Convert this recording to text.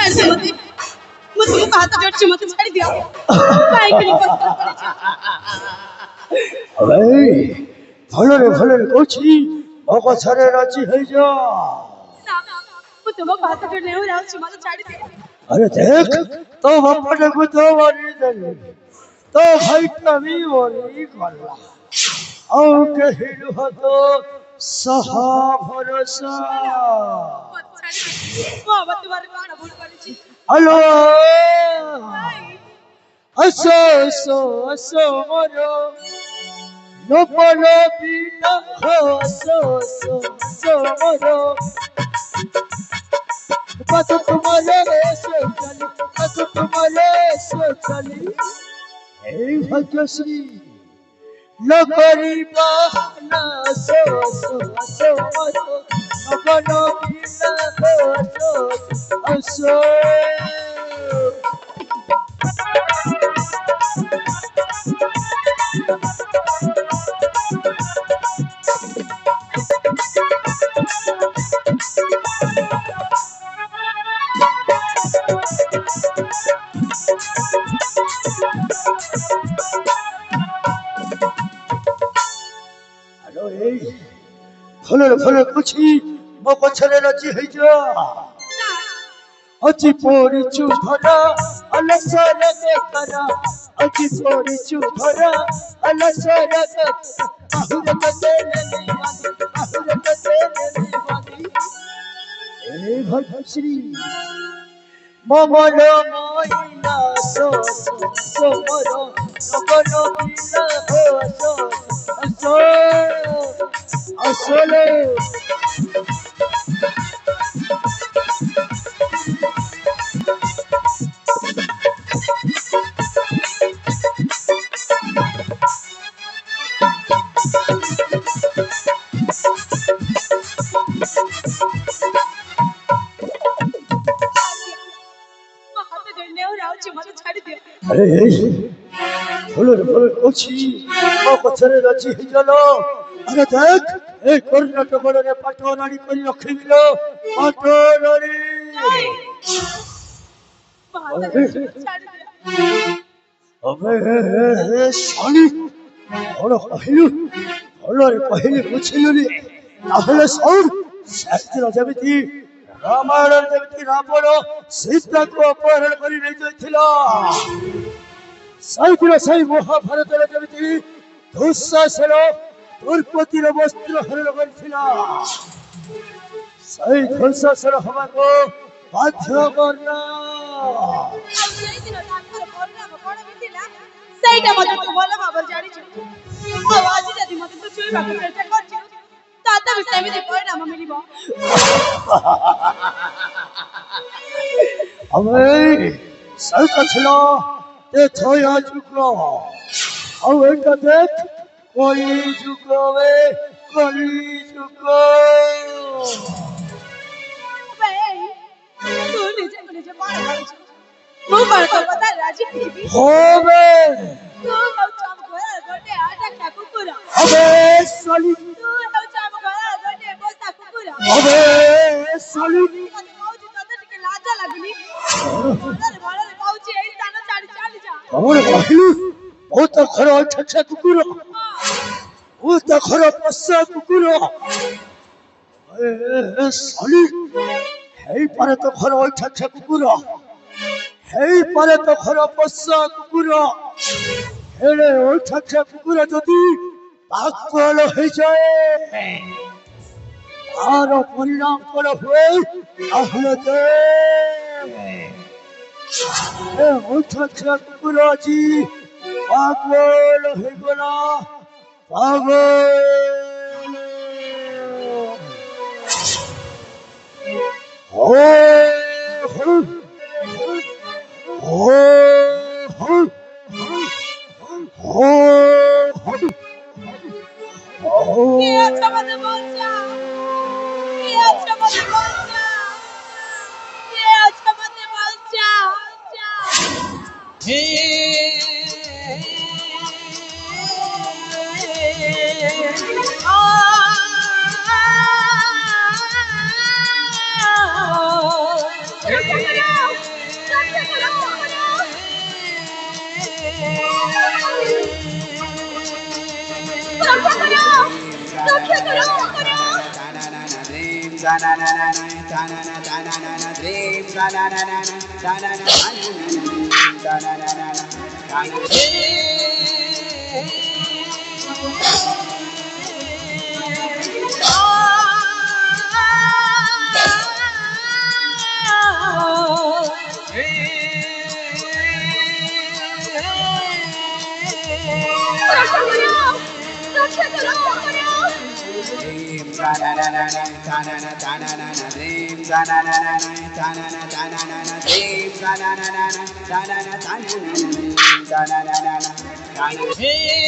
तुमको हाथ जोड़ছি মতো ছাড়ি দিও কাইকে ভলরে কইছি ওকে ছেড়ে রাজি হয়ে যা तुमको हाथ जोड़ने हो রাখছি মতো ছাড়ি দিও अरे देख तो अपने को तो वाली दे तो भाई कभी वाली गल्ला और कहिलु हो तो सहा भरोसा বাবা তোমার কোন ভুল করেছি हेलो असो मरो नो बोलो बिना हो असो मरो बस तुम्हारे चली এই ভাগ্যশ্রী নকরি বাহানা সো মতো নগন ভিলা সো ফলে কুছি মক ছেড়ে রাজি হয়ে যা আজি পড়িছু ধরা অলসরে করা আজি পড়িছু ধরা অলসরে আহুরে কতে এই ভাগ্যশ্রী মমল মইনা সো মর নগন বিনা হো আসলে अरे फुलर कोची मको छरे राजी हे जानो अरे देख ए कर्नाटक रे पाटोरानी करी रखिबिलो पाटोरानी अबे शाली বড় কহিলু বুঝিলুনি তাহলে সব শাস্ত্র যেমিতি রামায়ণ যেমিতি রাবণ সীতাকে অপহরণ করে নিয়ে যাইছিল সেই মহাভারতের যেমিতি দুঃশাসন দ্রৌপদীর বস্ত্র হরণ করেছিল সেই দুঃশাসন হবাকে বাধ্য করলা ସେଇଟା ମତେ ତୁ ଭଲ ଭାବରେ ଜାଣିଛୁ ଆଉ ଆଜି ଯଦି ମତେ ତୁ ଛୁଇଁବାକୁ ଚେଷ୍ଟା କରିଛୁ ତାତେ ବି ସେମିତି ପରିଣାମ ମିଳିବ ଆମେ ସହିତ ছিল ଏ ଛୟା ଯୁଗ ଆଉ ଏଇଟା ଦେଖ କଳି ଯୁଗ କଳି ଯୁଗ ତୁ ନିଜେ କଣ ଭାବୁଛୁ ମୁଁ କଣ ତୋ କଥା ରାଜି ହେବି হবে ତୁ ହେଉଛୁ ଆମ ଘରର ଗୋଟେ ଆଟାକା କୁକୁର হবে ସଲି ତୁ ହେଉଛୁ ଆମ ଘରର ଗୋଟେ ବୋସା କୁକୁର হবে ସଲି ତତେ କହୁଛି ତତେ ଟିକେ ଲାଜ ଲାଗୁନି ଭଲରେ କହୁଛି ଏଇ ସ୍ଥାନ ଛାଡ଼ି ଚାଲି ଯା କଣ କହିଲୁ ମୁଁ ତ ଘର ଛଛା କୁକୁର ମୁଁ ତ ଘର ପଶା କୁକୁର ସଲି ହେଇପାରେ ତ ଘର ଛଛା କୁକୁର ହେଇପାରେ ତ ଘର ପଶା କୁକୁର ହେଲେ ଛଛା କୁକୁର ଯଦି ପାଗଳ ହେଇଯାଏ ତାର ପରିଣାମ କଣ ହୁଏ ତାহলে ଛଛା କୁକୁର ଆଜି ପାଗଳ ହେଇଗଲା ପାଗଳ রক্ষা করো, করো। রক্ষা করো, করো। Hey